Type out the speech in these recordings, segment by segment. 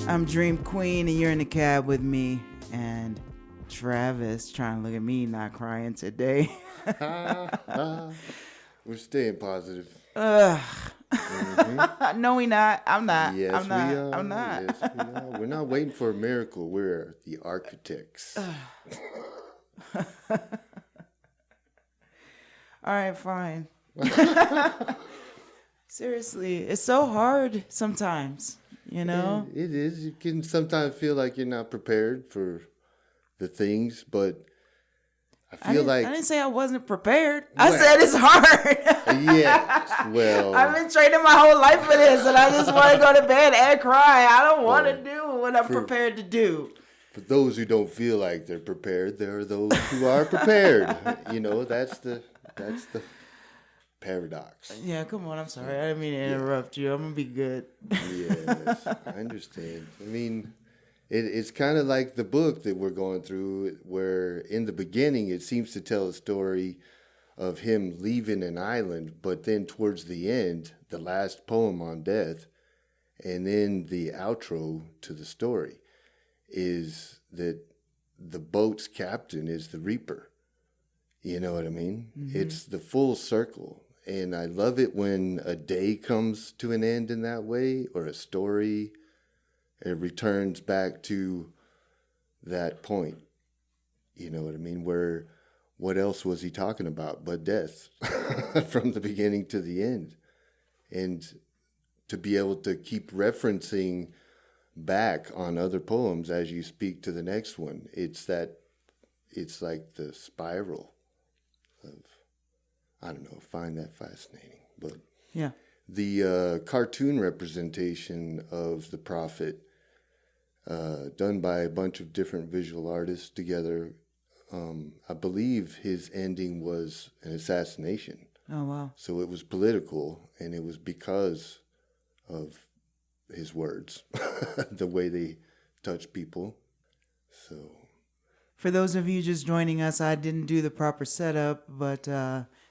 I'm Dream Queen, and you're in the cab with me. And Travis trying to look at me, not crying today. We're staying positive. No, we not. I'm not. Yes, I'm not. we are. I'm not. Yes, we are. We're not waiting for a miracle. We're the architects. All right, fine. Seriously, it's so hard sometimes, you know? It is. You can sometimes feel like you're not prepared for the things, but I didn't say I wasn't prepared. I said it's hard. Yes, well. I've been training my whole life for this, and I just want to go to bed and cry. I don't want to do what I'm prepared to do. For those who don't feel like they're prepared, there are those who are prepared. You know, that's the paradox. Yeah, come on. I'm sorry. I didn't mean to interrupt you. I'm going to be good. Yes, I understand. I mean, it's kind of like the book that we're going through, where in the beginning it seems to tell a story of him leaving an island, but then towards the end, the last poem on death, and then the outro to the story is that the boat's captain is the reaper. You know what I mean? Mm-hmm. It's the full circle. And I love it when a day comes to an end in that way, or a story. It returns back to that point. You know what I mean? Where, what else was he talking about but death from the beginning to the end? And to be able to keep referencing back on other poems as you speak to the next one, it's like the spiral of, I don't know, find that fascinating. But yeah, the cartoon representation of the prophet, done by a bunch of different visual artists together, I believe his ending was an assassination. Oh, wow. So it was political, and it was because of his words, the way they touch people. So, for those of you just joining us, I didn't do the proper setup, but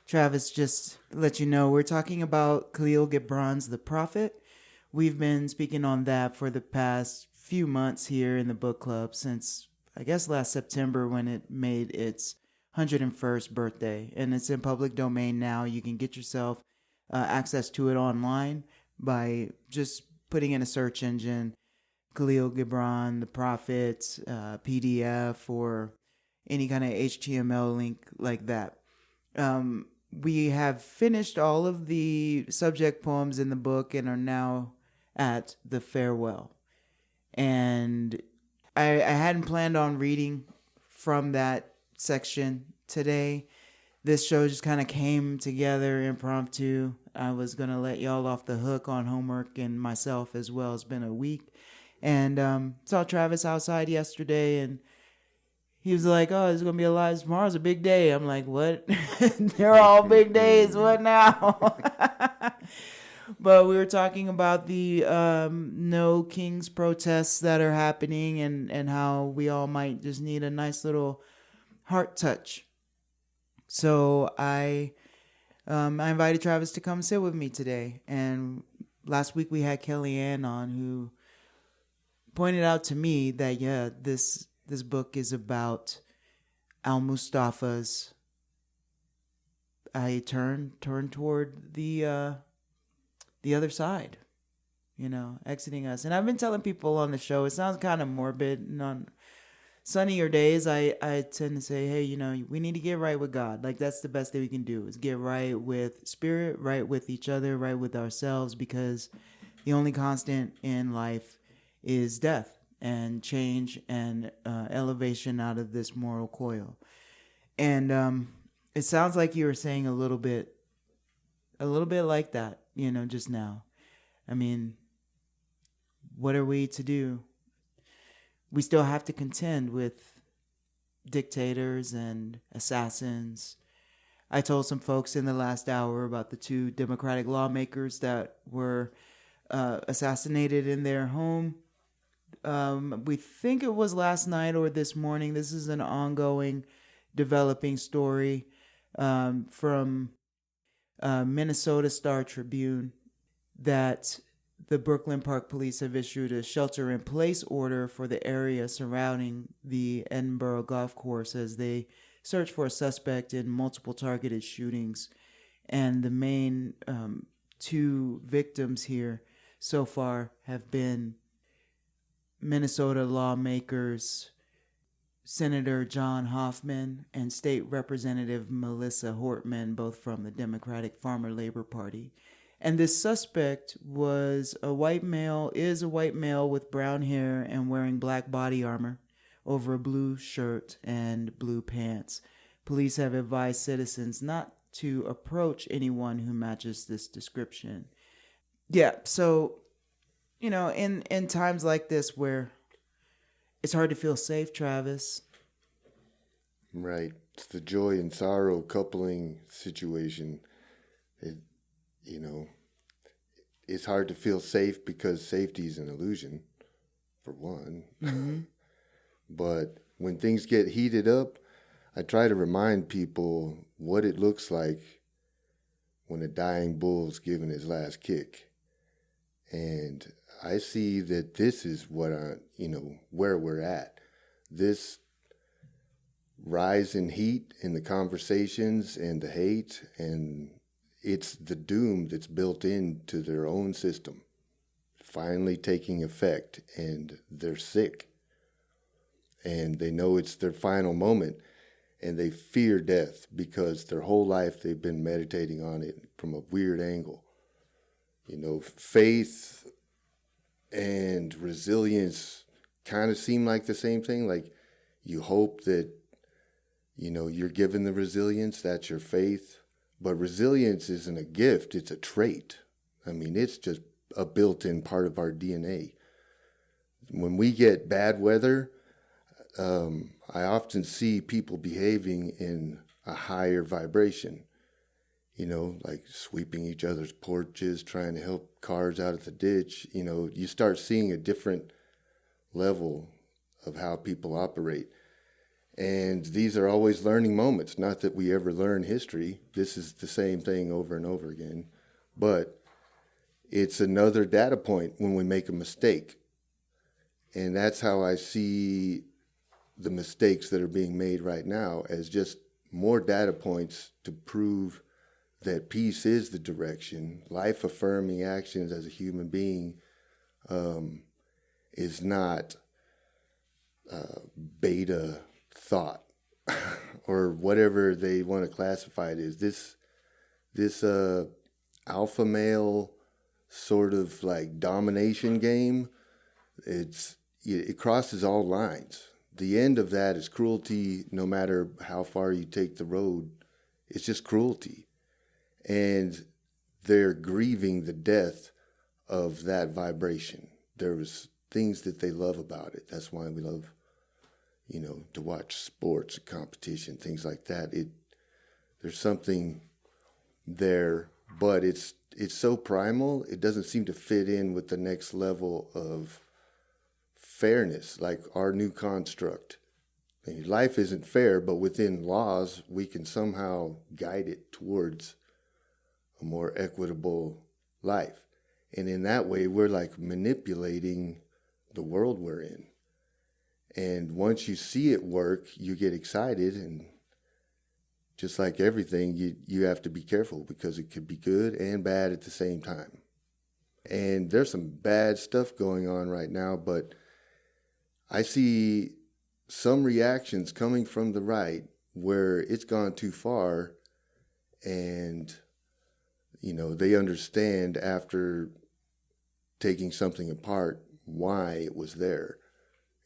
Travis just let you know we're talking about Khalil Gibran's The Prophet. We've been speaking on that for the past few months here in the book club since, I guess, last September, when it made its 101st birthday. And it's in public domain now. You can get yourself access to it online by just putting in a search engine, Khalil Gibran, The Prophet, PDF, or any kind of HTML link like that. We have finished all of the subject poems in the book and are now at the farewell. And I hadn't planned on reading from that section today. This show just kind of came together impromptu. I was going to let y'all off the hook on homework, and myself as well. It's been a week. And saw Travis outside yesterday, and he was like, oh, it's going to be alive. Tomorrow's a big day. I'm like, what? They're all big days. What now? But we were talking about the No Kings protests that are happening, and how we all might just need a nice little heart touch. So I invited Travis to come sit with me today. And last week we had Kellyanne on, who pointed out to me that, yeah, this book is about Al-Mustafa's turn toward the other side, you know, exiting us. And I've been telling people on the show, it sounds kind of morbid, and on sunnier days I tend to say, hey, you know, we need to get right with God. Like, that's the best thing we can do, is get right with spirit, right with each other, right with ourselves, because the only constant in life is death and change and elevation out of this moral coil. And it sounds like you were saying a little bit like that, you know, just now. I mean, what are we to do? We still have to contend with dictators and assassins. I told some folks in the last hour about the 2 Democratic lawmakers that were assassinated in their home. We think it was last night or this morning. This is an ongoing, developing story from Minnesota Star Tribune that the Brooklyn Park Police have issued a shelter-in-place order for the area surrounding the Edinburgh Golf Course as they search for a suspect in multiple targeted shootings. And the main two victims here so far have been Minnesota lawmakers Senator John Hoffman and State Representative Melissa Hortman, both from the Democratic Farmer Labor Party. And this suspect is a white male with brown hair and wearing black body armor over a blue shirt and blue pants. Police have advised citizens not to approach anyone who matches this description. Yeah, so, in times like this where it's hard to feel safe, Travis. Right. It's the joy and sorrow coupling situation. It's hard to feel safe because safety is an illusion, for one. Mm-hmm. But when things get heated up, I try to remind people what it looks like when a dying bull's giving his last kick. And I see that this is where we're at. This rise in heat in the conversations and the hate, and it's the doom that's built into their own system finally taking effect, and they're sick. And they know it's their final moment, and they fear death because their whole life they've been meditating on it from a weird angle. Faith and resilience kind of seem like the same thing. Like, you hope that, you're given the resilience, that's your faith. But resilience isn't a gift, it's a trait. I mean, it's just a built-in part of our DNA. When we get bad weather, I often see people behaving in a higher vibration, like sweeping each other's porches, trying to help cars out of the ditch. You start seeing a different level of how people operate. And these are always learning moments. Not that we ever learn history. This is the same thing over and over again. But it's another data point when we make a mistake. And that's how I see the mistakes that are being made right now, as just more data points to prove that peace is the direction. Life-affirming actions as a human being is not beta thought or whatever they want to classify it as. This alpha male sort of like domination game, it crosses all lines. The end of that is cruelty. No matter how far you take the road, it's just cruelty. And they're grieving the death of that vibration. There's things that they love about it. That's why we love, to watch sports, competition, things like that. There's something there, but it's so primal, it doesn't seem to fit in with the next level of fairness, like our new construct. I mean, life isn't fair, but within laws, we can somehow guide it towards a more equitable life. And in that way, we're like manipulating the world we're in. And once you see it work, you get excited, and just like everything, you have to be careful because it could be good and bad at the same time. And there's some bad stuff going on right now, but I see some reactions coming from the right where it's gone too far, and, they understand after taking something apart why it was there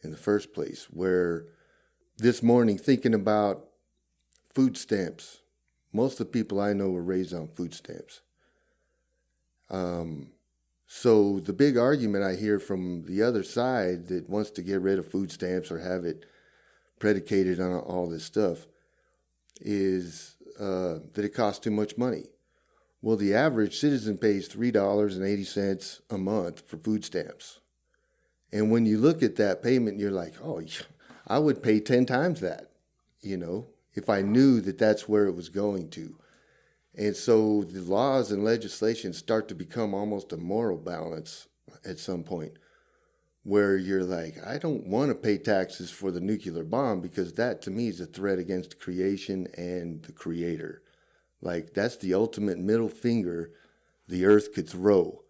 in the first place. Where this morning, thinking about food stamps, most of the people I know were raised on food stamps. So the big argument I hear from the other side that wants to get rid of food stamps or have it predicated on all this stuff is that it costs too much money. Well, the average citizen pays $3.80 a month for food stamps. And when you look at that payment, you're like, oh, I would pay 10 times that, if I knew that that's where it was going to. And so the laws and legislation start to become almost a moral balance at some point, where you're like, I don't want to pay taxes for the nuclear bomb because that to me is a threat against creation and the creator. Like, that's the ultimate middle finger the earth could throw,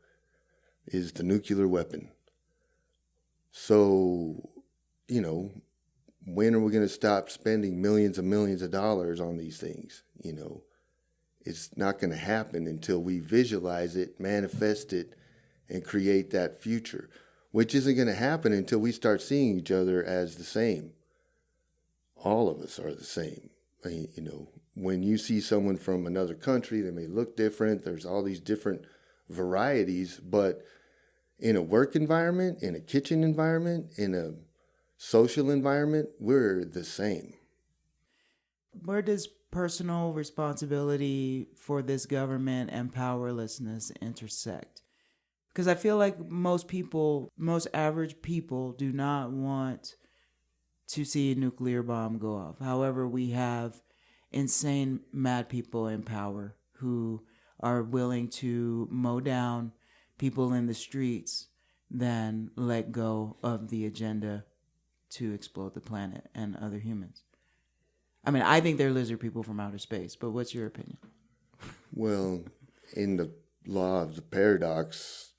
is the nuclear weapon. So, you know, when are we going to stop spending millions and millions of dollars on these things? You know, it's not going to happen until we visualize it, manifest it, and create that future, which isn't going to happen until we start seeing each other as the same. All of us are the same. I mean, you know, when you see someone from another country, they may look different. There's all these different varieties, but in a work environment, in a kitchen environment, in a social environment, we're the same. Where does personal responsibility for this government and powerlessness intersect? Because I feel like most average people do not want to see a nuclear bomb go off. However, we have insane mad people in power who are willing to mow down people in the streets than let go of the agenda to explode the planet and other humans. I mean, I think they're lizard people from outer space, but what's your opinion? Well, in the law of the paradox,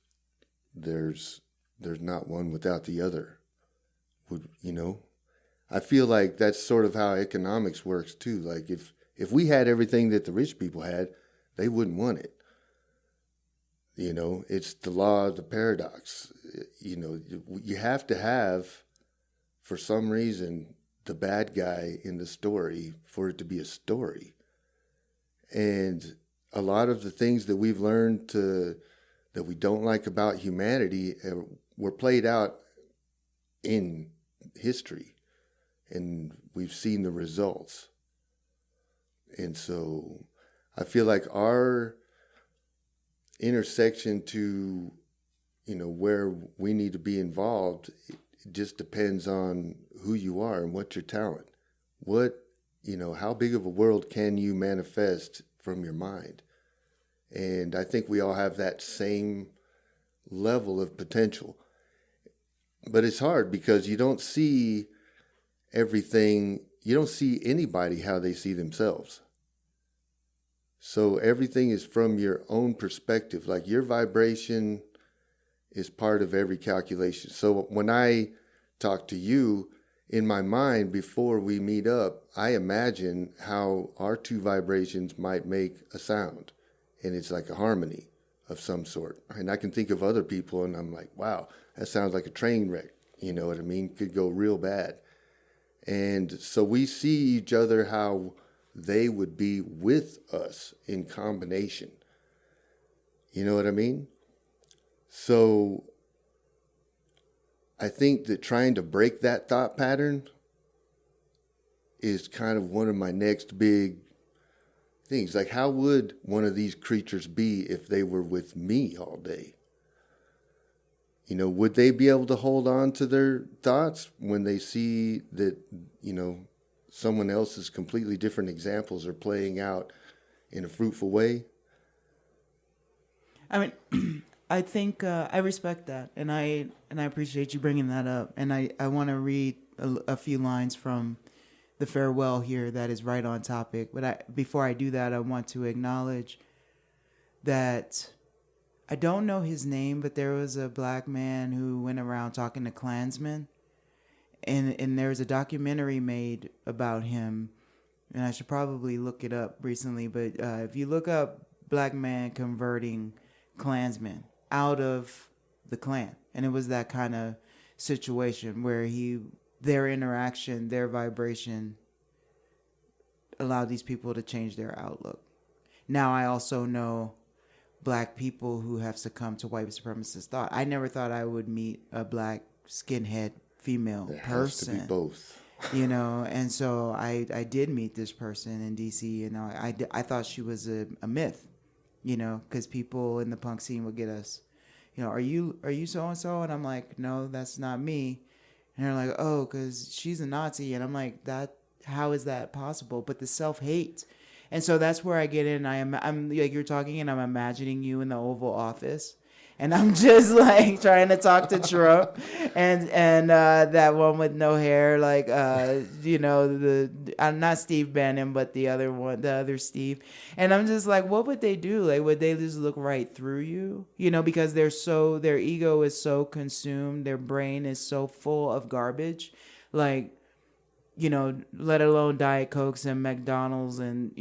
there's not one without the other. You know, I feel like that's sort of how economics works too. Like if we had everything that the rich people had, they wouldn't want it. You know, it's the law of the paradox. You know, you have to have, for some reason, the bad guy in the story for it to be a story. And a lot of the things that we've learned that we don't like about humanity were played out in history, and we've seen the results. And so I feel like our intersection to, you know, where we need to be involved, it just depends on who you are and what's your talent. What, you know, how big of a world can you manifest from your mind? And I think we all have that same level of potential. But it's hard because you don't see everything, you don't see anybody how they see themselves. So everything is from your own perspective. Like your vibration is part of every calculation. So when I talk to you, in my mind, before we meet up, I imagine how our two vibrations might make a sound. And it's like a harmony of some sort. And I can think of other people and I'm like, wow, that sounds like a train wreck. You know what I mean? Could go real bad. And so we see each other how they would be with us in combination. You know what I mean? So I think that trying to break that thought pattern is kind of one of my next big things. Like, how would one of these creatures be if they were with me all day? You know, would they be able to hold on to their thoughts when they see that, you know, someone else's completely different examples are playing out in a fruitful way? I mean, I think I respect that, and I appreciate you bringing that up. And I want to read a few lines from the farewell here that is right on topic. But before I do that, I want to acknowledge that I don't know his name, but there was a black man who went around talking to Klansmen, and there was a documentary made about him, and I should probably look it up recently. But if you look up black man converting Klansmen out of the Klan, and it was that kind of situation where their interaction, their vibration allowed these people to change their outlook. Now I also know black people who have succumbed to white supremacist thought. I never thought I would meet a black skinhead female There person. has to be both. You know, and so I did meet this person in DC, and I thought she was a myth, you know, because people in the punk scene would get us, you know, are you so and so? And I'm like, no, that's not me. And they're like, oh, because she's a Nazi. And I'm like, how is that possible? But the self-hate And so that's where I get in. I'm like you're talking, and I'm imagining you in the Oval Office, and I'm just like trying to talk to Trump, and that one with no hair, like not Steve Bannon, but the other one, the other Steve, and I'm just like, what would they do? Like, would they just look right through you? Because their ego is so consumed, their brain is so full of garbage, like. Let alone Diet Cokes and McDonald's and,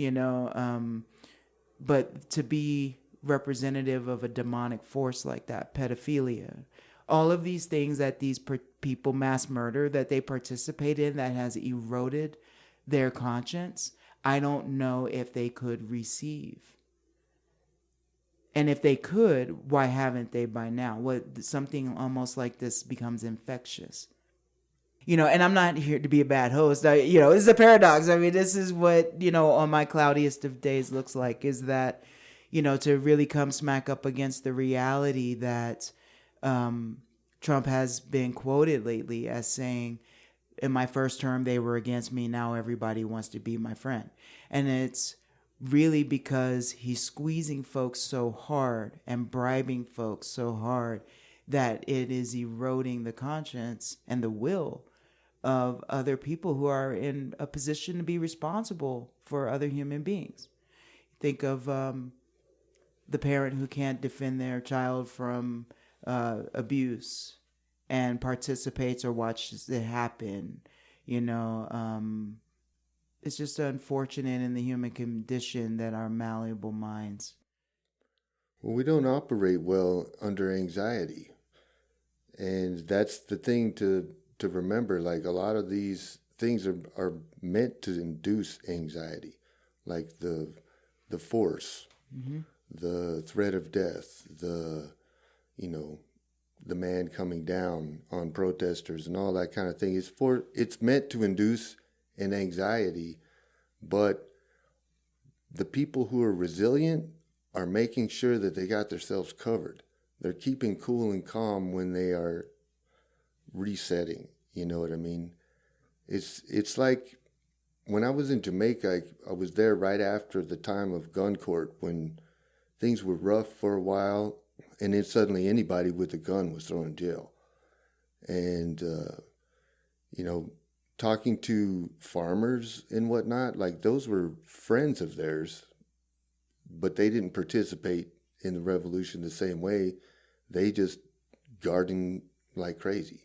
but to be representative of a demonic force like that, pedophilia, all of these things that these people, mass murder that they participate in, that has eroded their conscience, I don't know if they could receive. And if they could, why haven't they by now? Something almost like this becomes infectious. And I'm not here to be a bad host. This is a paradox. I mean, this is what, on my cloudiest of days looks like, is that, to really come smack up against the reality that Trump has been quoted lately as saying, in my first term, they were against me. Now everybody wants to be my friend. And it's really because he's squeezing folks so hard and bribing folks so hard that it is eroding the conscience and the will of other people who are in a position to be responsible for other human beings. Think of the parent who can't defend their child from abuse and participates or watches it happen. It's just unfortunate in the human condition that our malleable minds. Well, we don't operate well under anxiety. And that's the thing to remember. Like, a lot of these things are meant to induce anxiety, like the force, the threat of death, the man coming down on protesters and all that kind of thing. It's meant to induce an anxiety, but the people who are resilient are making sure that they got themselves covered. They're keeping cool and calm when they are resetting. You know what I mean? It's like when I was in Jamaica, I was there right after the time of gun court, when things were rough for a while, and then suddenly anybody with a gun was thrown in jail. And, talking to farmers and whatnot, like, those were friends of theirs, but they didn't participate in the revolution the same way. They just garden like crazy,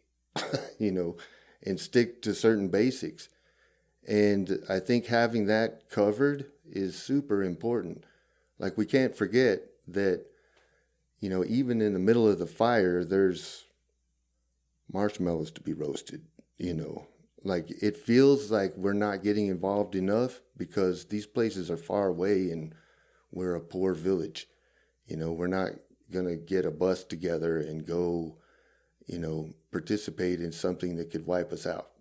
and stick to certain basics. And I think having that covered is super important. Like, we can't forget that, even in the middle of the fire, there's marshmallows to be roasted, Like, it feels like we're not getting involved enough because these places are far away and we're a poor village. We're not going to get a bus together and go, participate in something that could wipe us out.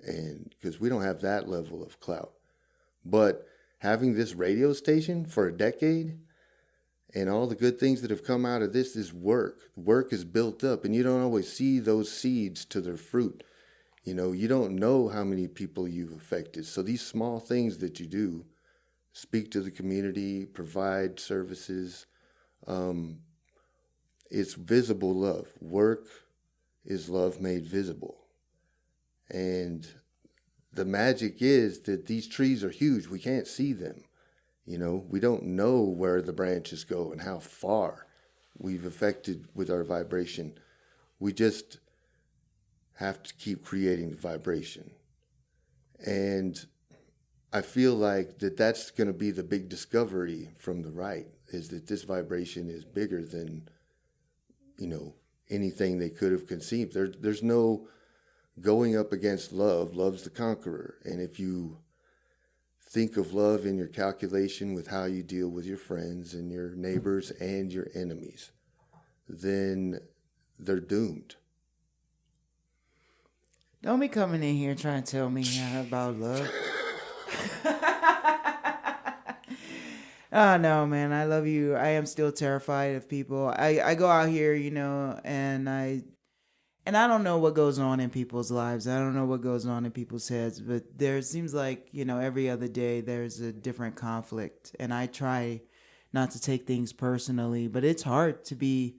And because we don't have that level of clout. But having this radio station for a decade and all the good things that have come out of this is work. Work is built up, and you don't always see those seeds to their fruit. You don't know how many people you've affected. So these small things that you do, speak to the community, provide services, it's visible love. Work is love made visible. And the magic is that these trees are huge. We can't see them. We don't know where the branches go and how far we've affected with our vibration. We just have to keep creating the vibration. And I feel like that's going to be the big discovery from the right, is that this vibration is bigger than, anything they could have conceived. There's no going up against love. Love's the conqueror. And if you think of love in your calculation with how you deal with your friends and your neighbors and your enemies, then they're doomed. Don't be coming in here trying to tell me about love. Oh, no, man. I love you. I am still terrified of people. I go out here, and And I don't know what goes on in people's lives. I don't know what goes on in people's heads, but there seems like, every other day there's a different conflict. And I try not to take things personally, but it's hard to be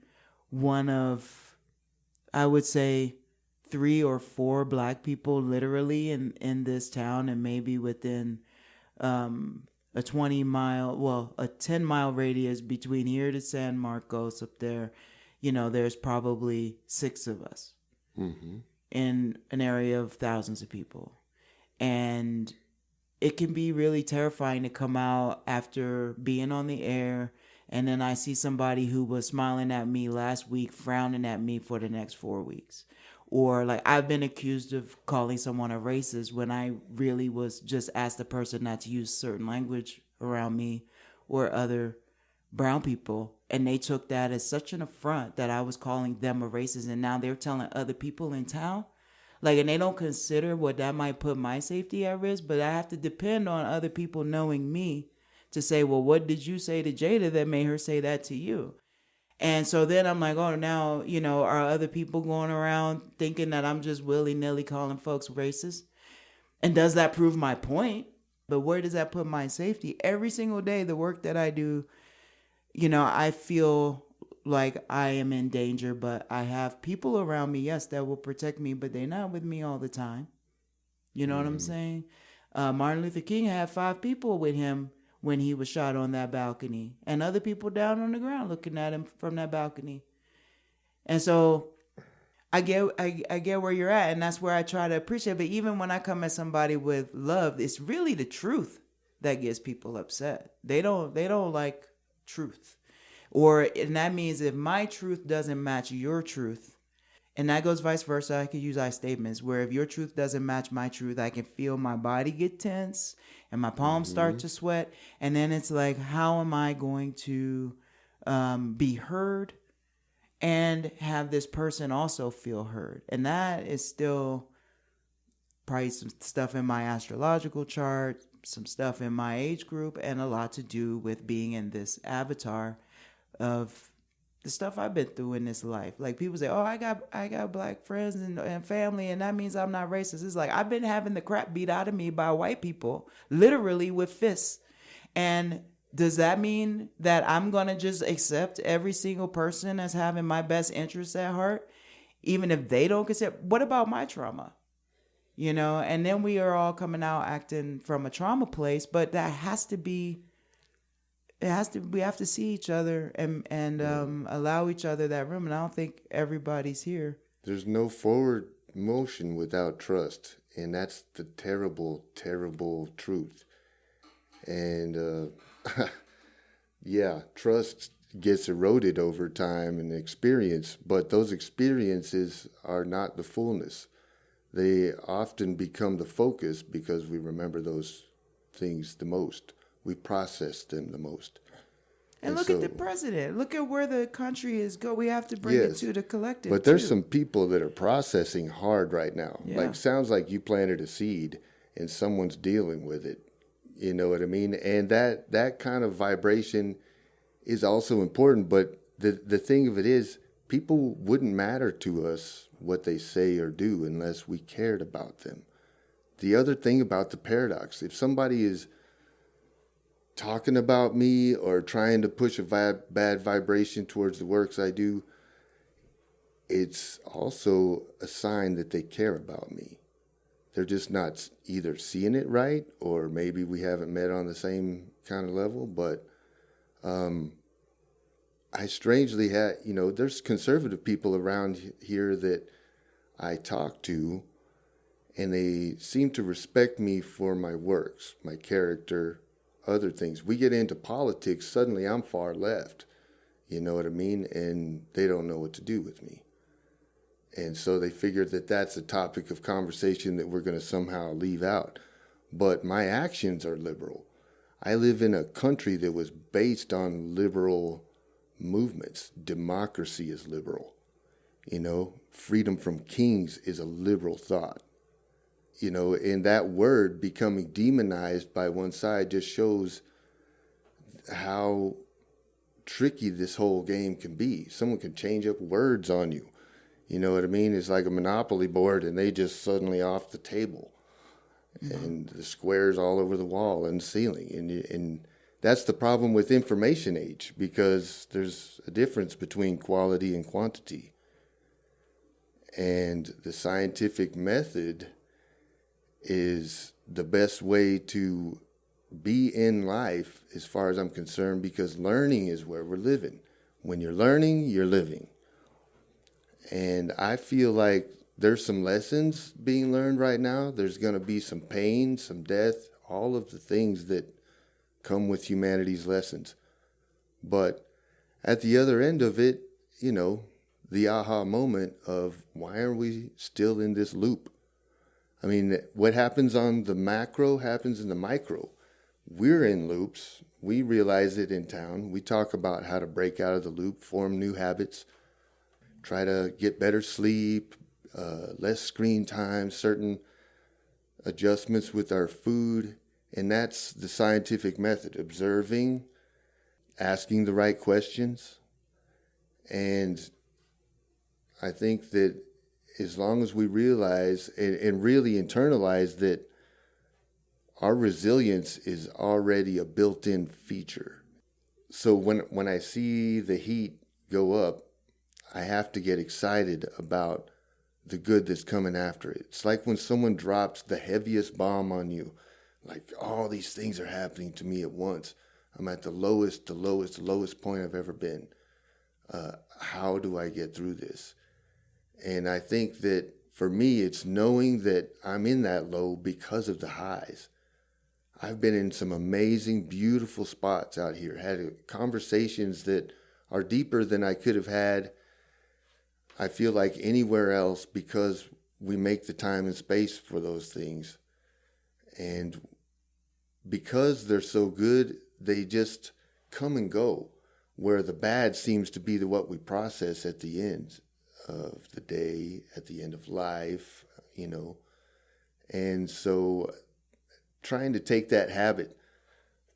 one of, I would say, 3 or 4 black people literally in this town, and maybe within a a 10-mile radius between here to San Marcos up there. There's probably 6 of us in an area of thousands of people. And it can be really terrifying to come out after being on the air, and then I see somebody who was smiling at me last week frowning at me for the next 4 weeks. Or like I've been accused of calling someone a racist when I really was just asked the person not to use certain language around me or other brown people, and they took that as such an affront that I was calling them a racist, and now they're telling other people in town, like, and they don't consider what that might put my safety at risk. But I have to depend on other people knowing me to say, well, what did you say to Jada that made her say that to you? And so then I'm like, oh, now, are other people going around thinking that I'm just willy-nilly calling folks racist? And does that prove my point? But where does that put my safety? Every single day, the work that I do, I feel like I am in danger, but I have people around me, yes, that will protect me, but they're not with me all the time. You know what I'm saying? Martin Luther King had 5 people with him when he was shot on that balcony, and other people down on the ground looking at him from that balcony. And so I get where you're at, and that's where I try to appreciate. But even when I come at somebody with love, it's really the truth that gets people upset. They don't like truth. And that means if my truth doesn't match your truth, and that goes vice versa. I could use I statements where if your truth doesn't match my truth, I can feel my body get tense and my palms start to sweat. And then it's like, how am I going to be heard and have this person also feel heard? And that is still probably some stuff in my astrological chart, some stuff in my age group, and a lot to do with being in this avatar of the stuff I've been through in this life. Like people say, oh, I got black friends and family, and that means I'm not racist. It's like I've been having the crap beat out of me by white people, literally with fists. And does that mean that I'm going to just accept every single person as having my best interests at heart, even if they don't consider? What about my trauma? And then we are all coming out acting from a trauma place, but that has to be, we have to see each other and allow each other that room. And I don't think everybody's here. There's no forward motion without trust. And that's the terrible, terrible truth. And yeah, trust gets eroded over time and experience, but those experiences are not the fullness. They often become the focus because we remember those things the most. We process them the most. And look at the president. Look at where the country is go. We have to bring it to the collective. But there's some people that are processing hard right now. Yeah. Like, sounds like you planted a seed and someone's dealing with it. You know what I mean? And that kind of vibration is also important. But the thing of it is, people wouldn't matter to us what they say or do unless we cared about them. The other thing about the paradox, if somebody is talking about me or trying to push a bad vibration towards the works I do, it's also a sign that they care about me. They're just not either seeing it right, or maybe we haven't met on the same kind of level. But I strangely had, there's conservative people around here that I talk to, and they seem to respect me for my works, my character, other things. We get into politics, suddenly I'm far left, you know what I mean? And they don't know what to do with me. And so they figured that that's a topic of conversation that we're going to somehow leave out. But my actions are liberal. I live in a country that was based on liberal movements. Democracy is liberal. Freedom from kings is a liberal thought. And that word becoming demonized by one side just shows how tricky this whole game can be. Someone can change up words on you. You know what I mean? It's like a Monopoly board, and they just suddenly off the table, and the squares all over the wall and ceiling, and that's the problem with information age, because there's a difference between quality and quantity, and the scientific method is the best way to be in life, as far as I'm concerned, because learning is where we're living. When you're learning, you're living. And I feel like there's some lessons being learned right now. There's going to be some pain, some death, all of the things that come with humanity's lessons. But at the other end of it, the aha moment of, why are we still in this loop? I mean, what happens on the macro happens in the micro. We're in loops. We realize it in town. We talk about how to break out of the loop, form new habits, try to get better sleep, less screen time, certain adjustments with our food. And that's the scientific method: observing, asking the right questions. And I think that as long as we realize and really internalize that our resilience is already a built-in feature. So when I see the heat go up, I have to get excited about the good that's coming after it. It's like when someone drops the heaviest bomb on you, like all these things are happening to me at once. I'm at the lowest point I've ever been. How do I get through this? And I think that for me, it's knowing that I'm in that low because of the highs. I've been in some amazing, beautiful spots out here, had conversations that are deeper than I could have had, I feel like, anywhere else, because we make the time and space for those things. And because they're so good, they just come and go, where the bad seems to be what we process at the end of the day, at the end of life, And so trying to take that habit,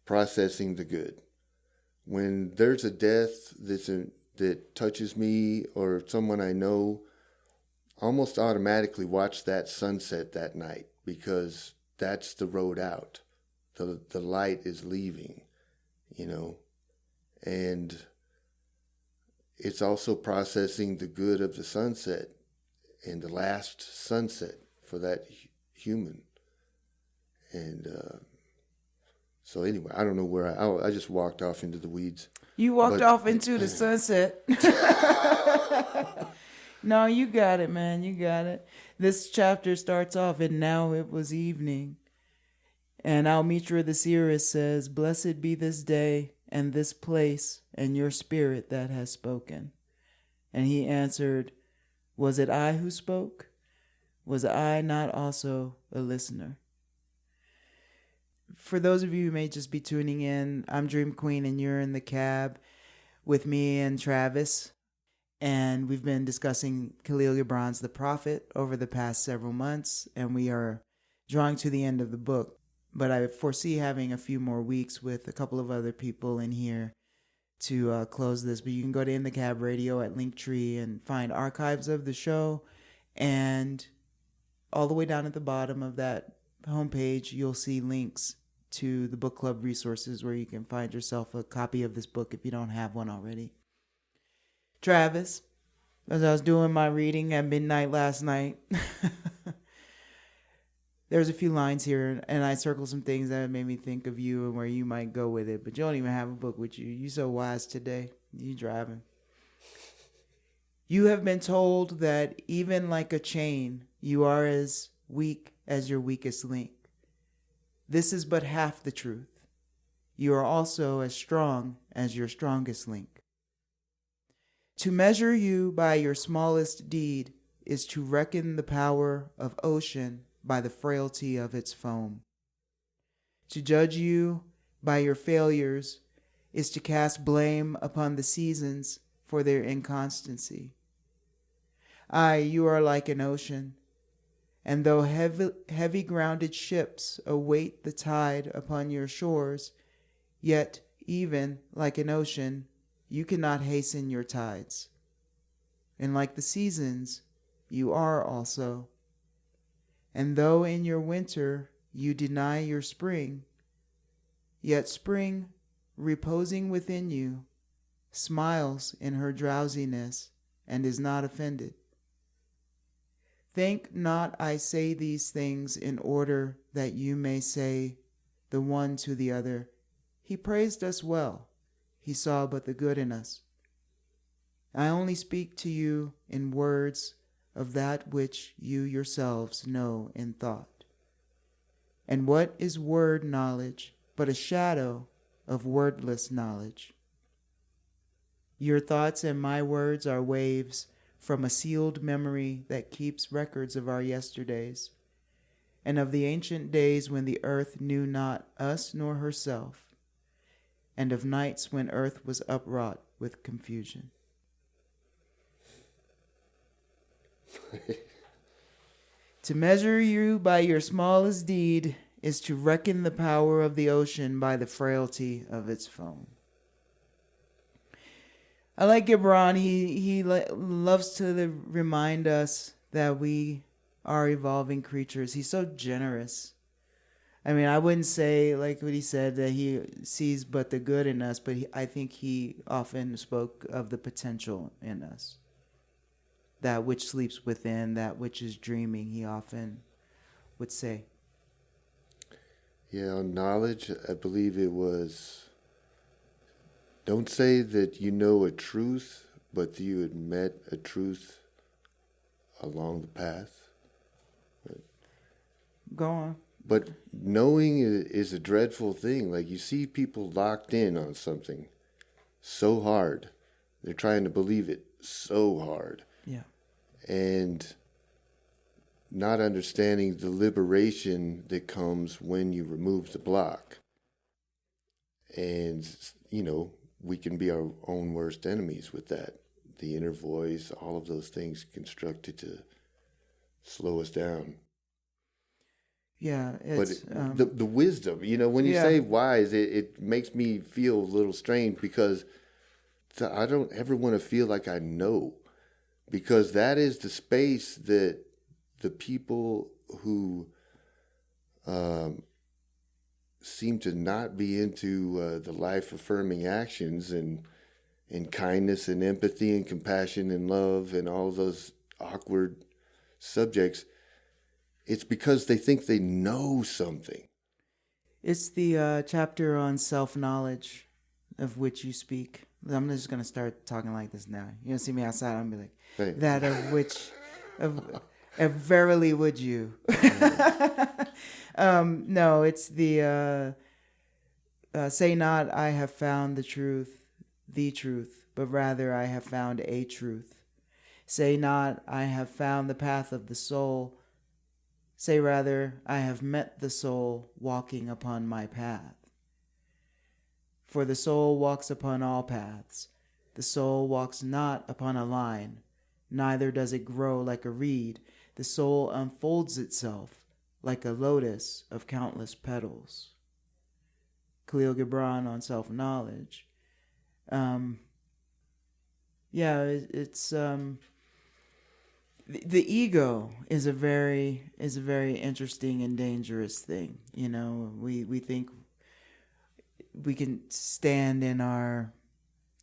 processing the good. When there's a death that touches me or someone I know, almost automatically watch that sunset that night, because that's the road out. The light is leaving, and it's also processing the good of the sunset and the last sunset for that human. And so anyway, I don't know where I just walked off into the weeds. You walked off into the sunset. No, you got it, man. You got it. This chapter starts off, and now it was evening. And Almitra the seeress says, "Blessed be this day and this place and your spirit that has spoken." And he answered, "Was it I who spoke? Was I not also a listener?" For those of you who may just be tuning in, I'm Dream Queen, and you're in the cab with me and Travis. And we've been discussing Khalil Gibran's The Prophet over the past several months, and we are drawing to the end of the book. But I foresee having a few more weeks with a couple of other people in here to close this. But you can go to In the Cab Radio at Linktree and find archives of the show. And all the way down at the bottom of that homepage, you'll see links to the book club resources where you can find yourself a copy of this book if you don't have one already. Travis, as I was doing my reading at midnight last night, there's a few lines here, and I circled some things that made me think of you and where you might go with it. But you don't even have a book with you. You're so wise today. You driving. "You have been told that even like a chain, you are as weak as your weakest link. This is but half the truth. You are also as strong as your strongest link. To measure you by your smallest deed is to reckon the power of ocean by the frailty of its foam. To judge you by your failures is to cast blame upon the seasons for their inconstancy. Aye, you are like an ocean, and though heavy grounded ships await the tide upon your shores, yet even like an ocean, you cannot hasten your tides. and like the seasons, you are also. And though in your winter you deny your spring, yet spring, reposing within you, smiles in her drowsiness and is not offended. Think not I say these things in order that you may say the one to the other, He praised us well, he saw but the good in us. I only speak to you in words of that which you yourselves know in thought. And what is word knowledge but a shadow of wordless knowledge? Your thoughts and my words are waves from a sealed memory that keeps records of our yesterdays, and of the ancient days when the earth knew not us nor herself, and of nights when earth was upwrought with confusion. To measure you by your smallest deed is to reckon the power of the ocean by the frailty of its foam. I like Gibran. He loves to remind us that we are evolving creatures. He's so generous. I mean, I wouldn't say, like what he said, that he sees but the good in us, but I think he often spoke of the potential in us. That which sleeps within, that which is dreaming, he often would say. Yeah, on knowledge, I believe it was, don't say that you know a truth, but you had met a truth along the path. Go on. But knowing is a dreadful thing. Like, you see people locked in on something so hard. They're trying to believe it so hard. Yeah. And not understanding the liberation that comes when you remove the block. And, you know, we can be our own worst enemies with that. The inner voice, all of those things constructed to slow us down. Yeah, it's, but the wisdom, you know, when you say wise, it makes me feel a little strange because I don't ever want to feel like I know, because that is the space that the people who seem to not be into the life-affirming actions and kindness and empathy and compassion and love and all those awkward subjects, it's because they think they know something. It's the chapter on self-knowledge of which you speak. I'm just going to start talking like this now. You're going to see me outside, I'm going to be like, Right. That of which, verily would you. No, it's the, say not, I have found the truth, but rather I have found a truth. Say not, I have found the path of the soul. Say rather, I have met the soul walking upon my path. For the soul walks upon all paths. The soul walks not upon a line, neither does it grow like a reed. The soul unfolds itself like a lotus of countless petals. Khalil Gibran on self-knowledge. It's the ego is a very interesting and dangerous thing. You know, we think we can stand in our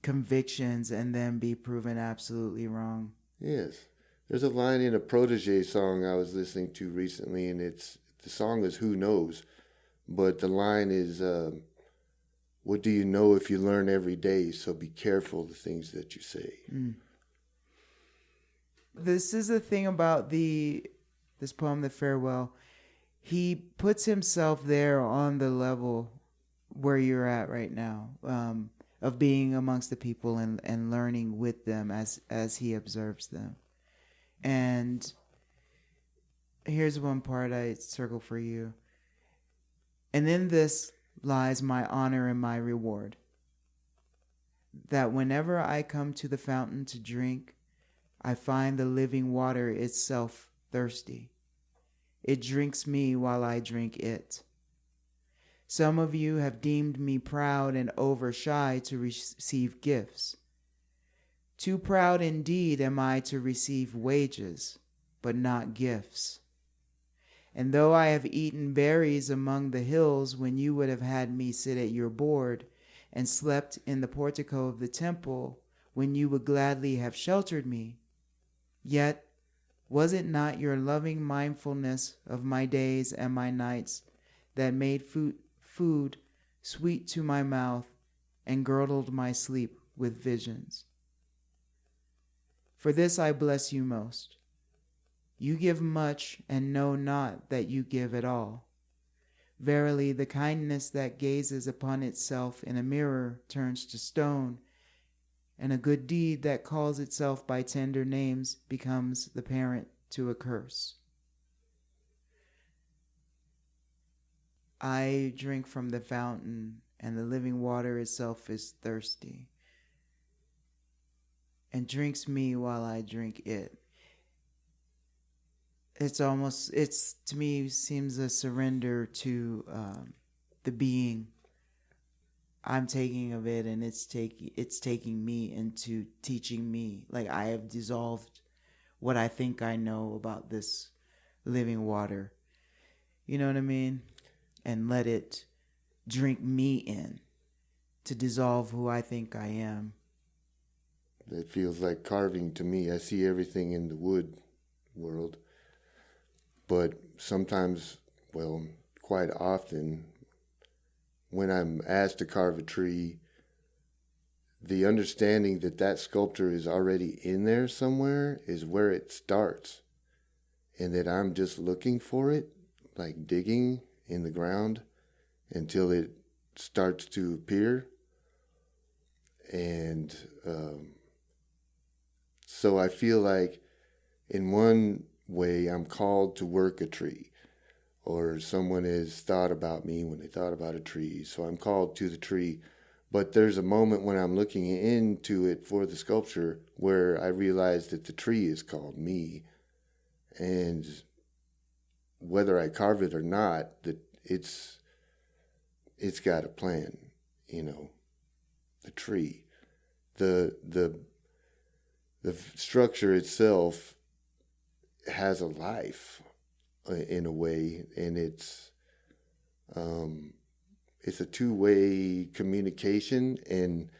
convictions and then be proven absolutely wrong. Yes. There's a line in a Protege song I was listening to recently, and the song is Who Knows, but the line is, what do you know if you learn every day? So be careful the things that you say. Mm. This is the thing about this poem, The Farewell. He puts himself there on the level where you're at right now, of being amongst the people and learning with them as he observes them. And here's one part I circle for you. And in this lies my honor and my reward, that whenever I come to the fountain to drink, I find the living water itself thirsty. It drinks me while I drink it. Some of you have deemed me proud and over shy to receive gifts. Too proud indeed am I to receive wages, but not gifts. And though I have eaten berries among the hills when you would have had me sit at your board, and slept in the portico of the temple when you would gladly have sheltered me, yet was it not your loving mindfulness of my days and my nights that made food sweet to my mouth and girdled my sleep with visions? For this I bless you most. You give much and know not that you give at all. Verily, the kindness that gazes upon itself in a mirror turns to stone, and a good deed that calls itself by tender names becomes the parent to a curse. I drink from the fountain, and the living water itself is thirsty, and drinks me while I drink it. It's to me seems a surrender to the being. I'm taking of it, and it's taking me into teaching me. Like, I have dissolved what I think I know about this living water. You know what I mean? And let it drink me in to dissolve who I think I am. It feels like carving to me. I see everything in the wood world. But sometimes, well, quite often, when I'm asked to carve a tree, the understanding that that sculpture is already in there somewhere is where it starts. And that I'm just looking for it, like digging in the ground until it starts to appear. And so I feel like in one way I'm called to work a tree, or someone has thought about me when they thought about a tree, so I'm called to the tree. But there's a moment when I'm looking into it for the sculpture where I realize that the tree is called me, and whether I carve it or not, that it's got a plan, the tree, the structure itself has a life in a way, and it's a two-way communication. And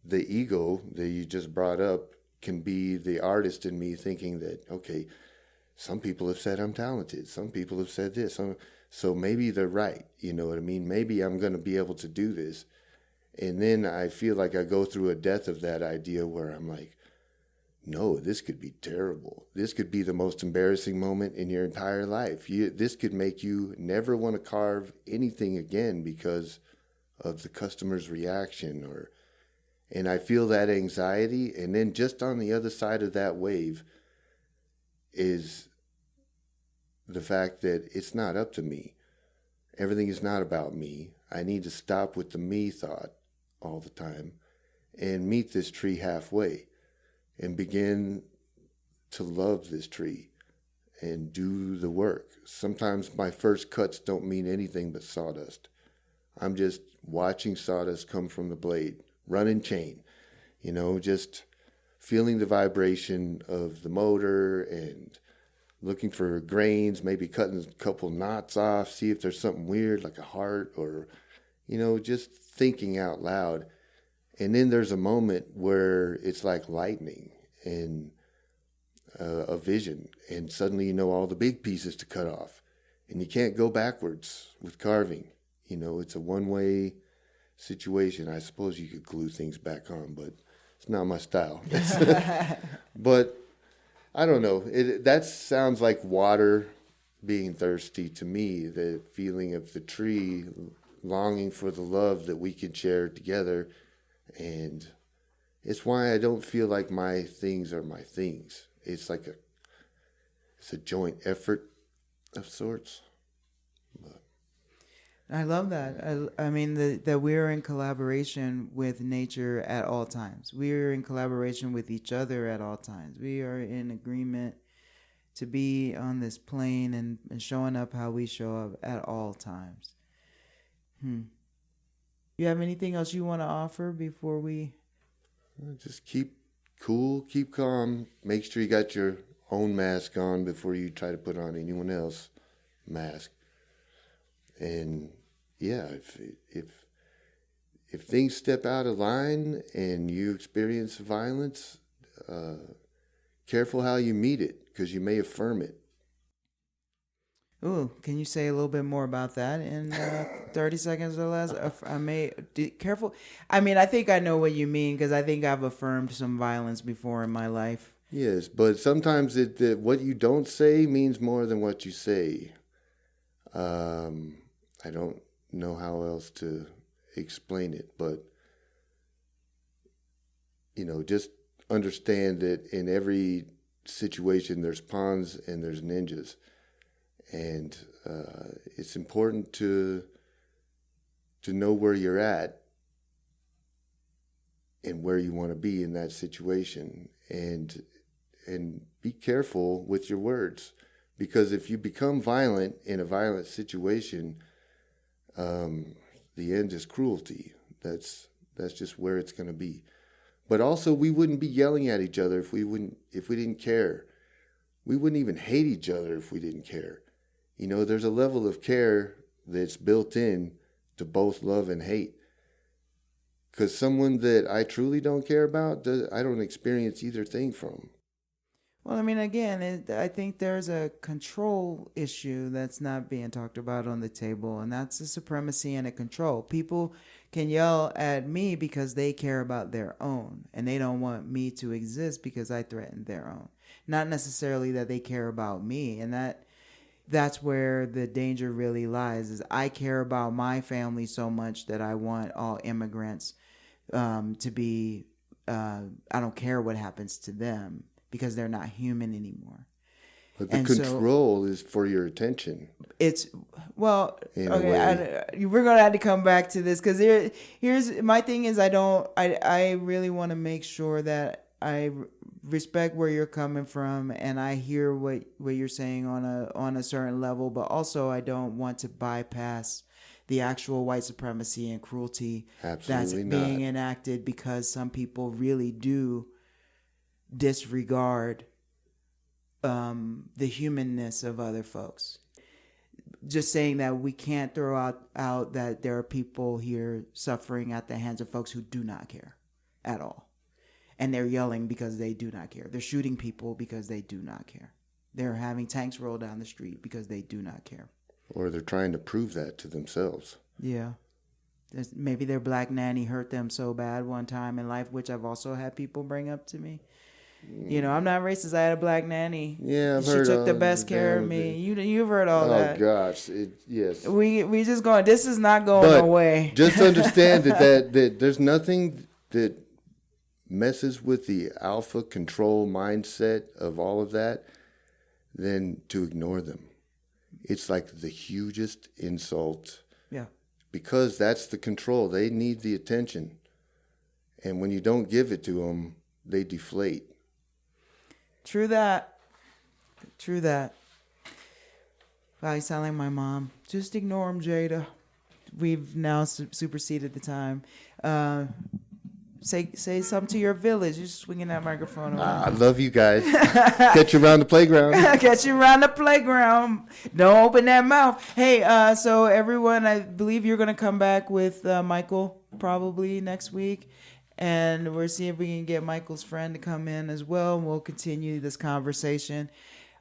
the ego that you just brought up can be the artist in me thinking that, okay, some people have said I'm talented, some people have said this, so maybe they're right, you know what I mean? Maybe I'm going to be able to do this. And then I feel like I go through a death of that idea where I'm like, no, this could be terrible. This could be the most embarrassing moment in your entire life. This could make you never want to carve anything again because of the customer's reaction. And I feel that anxiety. And then just on the other side of that wave is the fact that it's not up to me. Everything is not about me. I need to stop with the me thought all the time and meet this tree halfway. And begin to love this tree and do the work. Sometimes my first cuts don't mean anything but sawdust. I'm just watching sawdust come from the blade, running chain, just feeling the vibration of the motor and looking for grains, maybe cutting a couple knots off, see if there's something weird like a heart or, just thinking out loud. And then there's a moment where it's like lightning and a vision, and suddenly you know all the big pieces to cut off, and you can't go backwards with carving. It's a one-way situation. I suppose you could glue things back on, but it's not my style. But I don't know. That sounds like water being thirsty to me, the feeling of the tree longing for the love that we can share together. And it's why I don't feel like my things are my things. It's like it's a joint effort of sorts. But I love that. I mean, that we're in collaboration with nature at all times. We're in collaboration with each other at all times. We are in agreement to be on this plane and showing up how we show up at all times. You have anything else you want to offer before we... just keep cool, keep calm, make sure you got your own mask on before you try to put on anyone else's mask. And yeah, if things step out of line and you experience violence, careful how you meet it, because you may affirm it. Ooh, can you say a little bit more about that in 30 seconds or less? Careful. I mean, I think I know what you mean, because I think I've affirmed some violence before in my life. Yes, but sometimes what you don't say means more than what you say. I don't know how else to explain it, but, just understand that in every situation there's pawns and there's ninjas. And it's important to know where you're at and where you want to be in that situation, and be careful with your words, because if you become violent in a violent situation, the end is cruelty. That's just where it's going to be. But also, we wouldn't be yelling at each other if we didn't care. We wouldn't even hate each other if we didn't care. There's a level of care that's built in to both love and hate. Because someone that I truly don't care about, I don't experience either thing from. Well, I mean, again, I think there's a control issue that's not being talked about on the table, and that's a supremacy and a control. People can yell at me because they care about their own, and they don't want me to exist because I threaten their own. Not necessarily that they care about me, and that's where the danger really lies, is I care about my family so much that I want all immigrants to be, I don't care what happens to them, because they're not human anymore. But the control is for your attention. It's, well, okay, we're going to have to come back to this, because here's my thing is I really want to make sure that I respect where you're coming from, and I hear what you're saying on a certain level, but also I don't want to bypass the actual white supremacy and cruelty that's being enacted, because some people really do disregard the humanness of other folks. Just saying that we can't throw out that there are people here suffering at the hands of folks who do not care at all. And they're yelling because they do not care. They're shooting people because they do not care. They're having tanks roll down the street because they do not care. Or they're trying to prove that to themselves. Yeah. Maybe their black nanny hurt them so bad one time in life, which I've also had people bring up to me. I'm not racist. I had a black nanny. Yeah, I've she heard took the best care of me. You've heard all that. Oh gosh, yes. We just going. This is not going away. Just understand that there's nothing that messes with the alpha control mindset of all of that than to ignore them. It's like the hugest insult. Yeah. Because that's the control. They need the attention, and when you don't give it to them, they deflate. True that. Wow, you sound like my mom. Just ignore him, Jada. We've now superseded the time. Say something to your village. You're swinging that microphone around. I love you guys. Catch you around the playground. Catch you around the playground. Don't open that mouth. Hey, so everyone, I believe you're going to come back with Michael probably next week. And we'll see if we can get Michael's friend to come in as well. And we'll continue this conversation.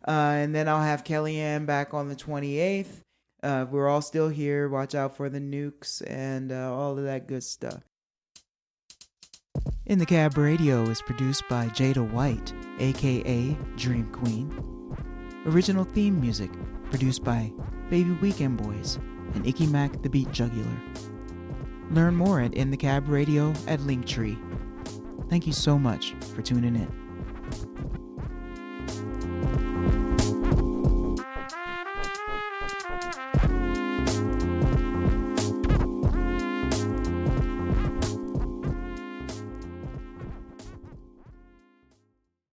And then I'll have Kellyanne back on the 28th. We're all still here. Watch out for the nukes and all of that good stuff. In the Cab Radio is produced by Jada White, a.k.a. Dream Queen. Original theme music produced by Baby Weekend Boys and Icky Mac the Beat Jugular. Learn more at In the Cab Radio at Linktree. Thank you so much for tuning in.